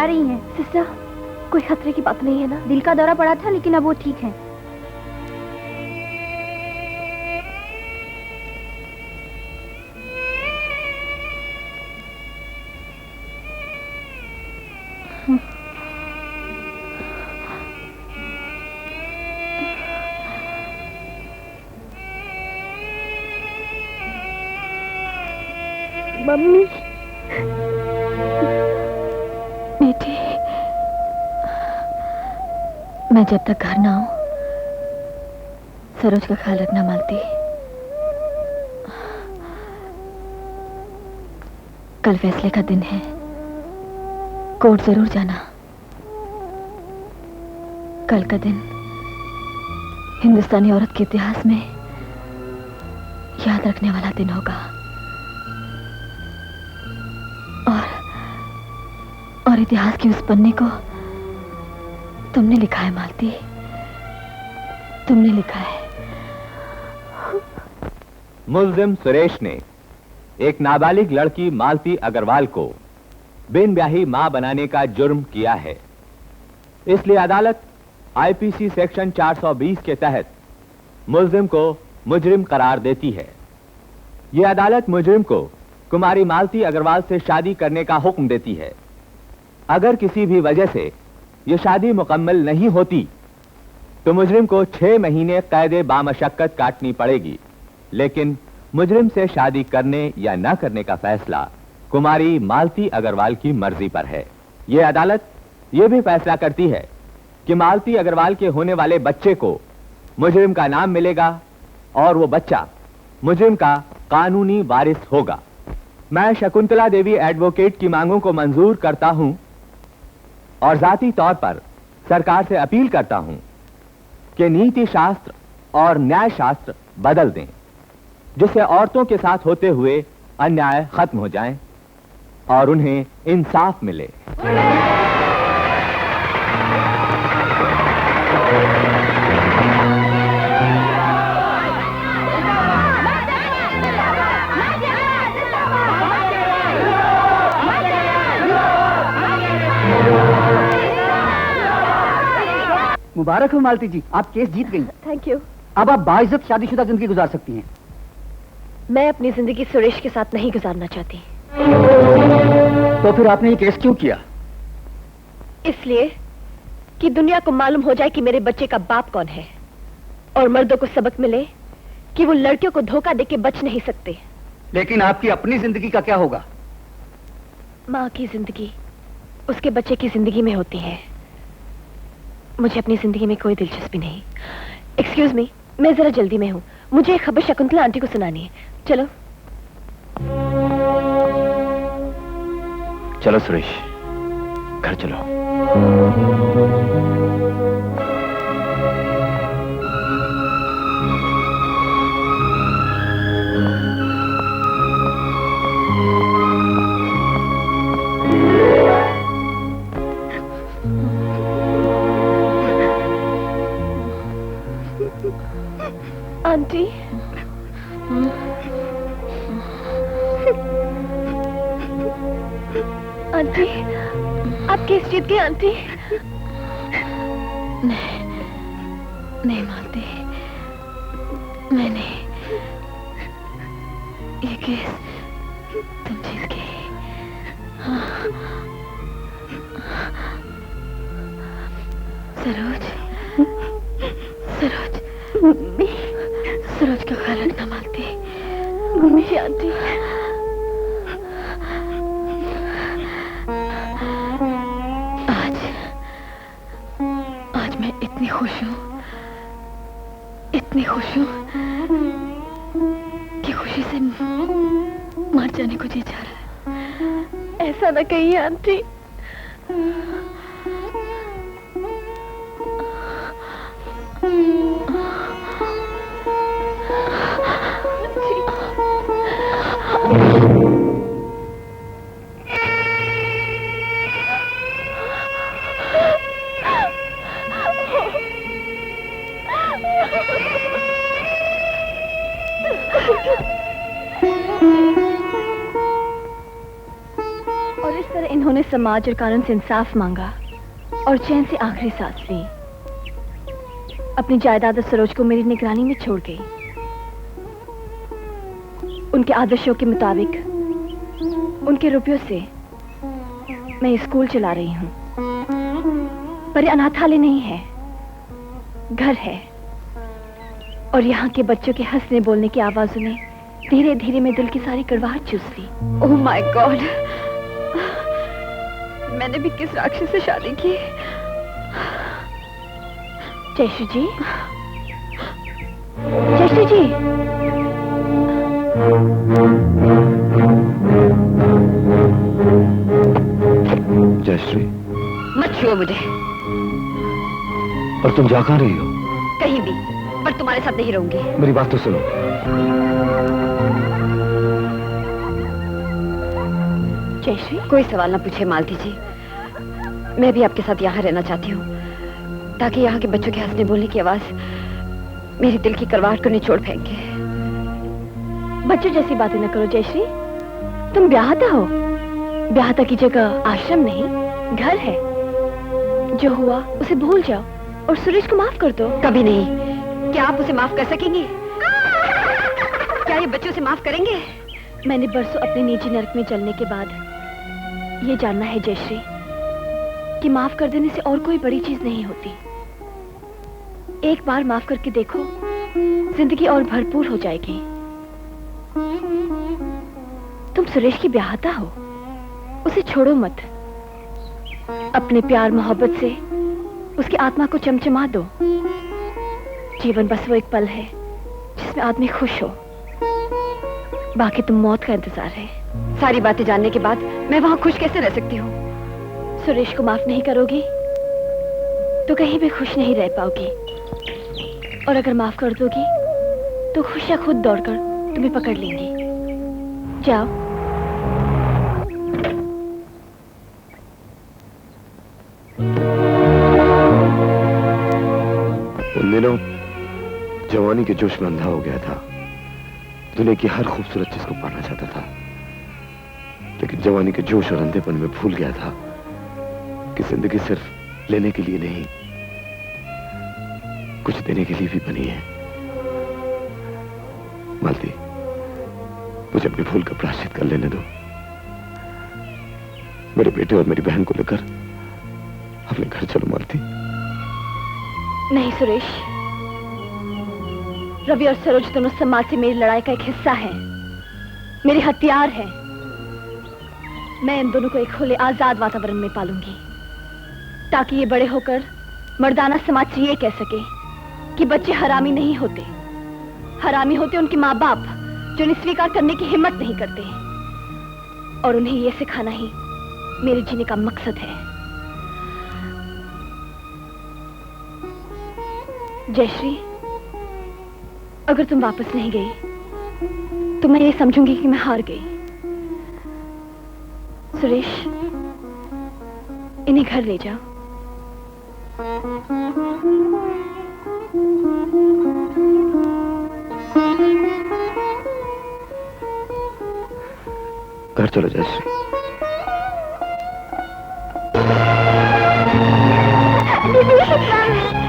चिल्ला रही हैं। सिस्टर, कोई खतरे की बात नहीं है ना? दिल का दौरा पड़ा था लेकिन अब वो ठीक है। मम्मी, बेटी, मैं जब तक घर ना आऊं सरोज का ख्याल रखना मालती। कल फैसले का दिन है, कोर्ट जरूर जाना। कल का दिन हिंदुस्तानी औरत के इतिहास में याद रखने वाला दिन होगा। और इतिहास के उस पन्ने को तुमने लिखा है मालती, तुमने लिखा है। मुल्जिम सुरेश ने एक नाबालिग लड़की मालती अग्रवाल को बिन ब्याही मां बनाने का जुर्म किया है। इसलिए अदालत आईपीसी सेक्शन 420 के तहत मुल्जिम को मुजरिम करार देती है। यह अदालत मुजरिम को कुमारी मालती अग्रवाल से शादी करने का हुक्म देती है। अगर किसी भी वजह से यह शादी मुकम्मल नहीं होती तो मुजरिम को 6 महीने कैद बामशक्कत काटनी पड़ेगी। लेकिन मुजरिम से शादी करने या न करने का फैसला कुमारी मालती अग्रवाल की मर्जी पर है। यह अदालत यह भी फैसला करती है कि मालती अग्रवाल के होने वाले बच्चे को मुजरिम का नाम मिलेगा और वो बच्चा मुजरिम का कानूनी वारिस होगा। मैं शकुंतला देवी एडवोकेट की मांगों को मंजूर करता हूं और जाती तौर पर सरकार से अपील करता हूं कि नीति शास्त्र और न्याय शास्त्र बदल दें, जिससे औरतों के साथ होते हुए अन्याय खत्म हो जाएं और उन्हें इंसाफ मिले। मुबारक हो मालती जी, आप केस जीत गई। Thank you. अब आप बाइज्जत शादीशुदा जिंदगी गुजार सकती हैं। मैं अपनी जिंदगी सुरेश के साथ नहीं गुजारना चाहती। तो फिर आपने ये केस क्यों किया? इसलिए कि दुनिया को मालूम हो जाए कि मेरे बच्चे का बाप कौन है और मर्दों को सबक मिले कि वो लड़कियों को धोखा देके बच नहीं सकते। लेकिन आपकी अपनी जिंदगी का क्या होगा? माँ की जिंदगी उसके बच्चे की जिंदगी में होती है। मुझे अपनी जिंदगी में कोई दिलचस्पी नहीं। एक्सक्यूज मी, मैं जरा जल्दी में हूँ, मुझे एक खबर शकुंतला आंटी को सुनानी है। चलो चलो सुरेश, घर चलो। आंटी, आंटी, आप केस जीत गए आंटी। नहीं मालती, मैंने ये केस तुम जीत गए। सरोज, सरोज, सरोज का ख्याल रखना मालती। मम्मी आंटी, आज मैं इतनी खुश हूँ, इतनी खुश हूँ कि खुशी से मर जाने को जी जा रहा है। ऐसा ना कहिए आंटी। जिन्होंने समाज और कानून से इंसाफ मांगा और चैन से आखिरी सांस ली, अपनी जायदाद और सरोज को मेरी निगरानी में छोड़ गई। उनके आदर्शों के मुताबिक उनके रुपयों से मैं स्कूल चला रही हूं, पर ये अनाथालय नहीं है, घर है। और यहाँ के बच्चों के हंसने बोलने की आवाजों ने धीरे धीरे मेरे दिल की सारी कड़वाहट चूस ली। ओह माय गॉड, मैंने भी किस राक्षस से शादी की। जयश्री जी, जयश्री जी, जयश्री, मत छुओ मुझे। पर तुम जा कहाँ रही हो? कहीं भी, पर तुम्हारे साथ नहीं रहूंगी। मेरी बात तो सुनो। जयश्री, कोई सवाल ना पूछे मालती जी। मैं भी आपके साथ यहाँ रहना चाहती हूँ, ताकि यहाँ के बच्चों के हंसने बोलने की आवाज मेरे दिल की करवाहट को निचोड़ फेंके। बच्चों जैसी बातें न करो जयश्री, तुम ब्याहता हो। ब्याहता की जगह आश्रम नहीं, घर है। जो हुआ उसे भूल जाओ और सुरेश को माफ कर दो। कभी नहीं। क्या आप उसे माफ कर सकेंगे? क्या ये बच्चों से माफ करेंगे? मैंने बरसों अपने निजी नरक में जलने के बाद ये जानना है जयश्री कि माफ कर देने से और कोई बड़ी चीज नहीं होती। एक बार माफ करके देखो, जिंदगी और भरपूर हो जाएगी। तुम सुरेश की ब्याहता हो, उसे छोड़ो मत। अपने प्यार मोहब्बत से उसकी आत्मा को चमचमा दो। जीवन बस वो एक पल है जिसमें आदमी खुश हो, बाकी तुम मौत का इंतजार है। सारी बातें जानने के बाद मैं वहां खुश कैसे रह सकती हूँ? सुरेश को माफ नहीं करोगी तो कहीं भी खुश नहीं रह पाओगी, और अगर माफ कर दोगी तो खुशियां खुद दौड़कर तुम्हें पकड़ लेंगी। जाओ। उन दिनों जवानी के जोश में अंधा हो गया था। दुनिया की हर खूबसूरत चीज को पाना चाहता था, लेकिन जवानी के जोश और अंधेपन में भूल गया था कि जिंदगी सिर्फ लेने के लिए नहीं, कुछ देने के लिए भी बनी है। मालती, मुझे अपनी भूल का प्रायश्चित कर लेने दो। मेरे बेटे और मेरी बहन को लेकर अपने घर चलो मालती। नहीं सुरेश, रवि और सरोज दोनों समाज से मेरी लड़ाई का एक हिस्सा है, मेरे हथियार हैं। मैं इन दोनों को एक खुले आजाद वातावरण में पालूंगी, ताकि ये बड़े होकर मर्दाना समाज से ये कह सके कि बच्चे हरामी नहीं होते। हरामी होते उनके माँ बाप जो इन्हें स्वीकार करने की हिम्मत नहीं करते, और उन्हें यह सिखाना ही मेरे जीने का मकसद है। जयश्री, अगर तुम वापस नहीं गई तो मैं ये समझूंगी कि मैं हार गई। सुरेश, इन्हें घर ले जाओ। घर चलो जयश्री। दीदी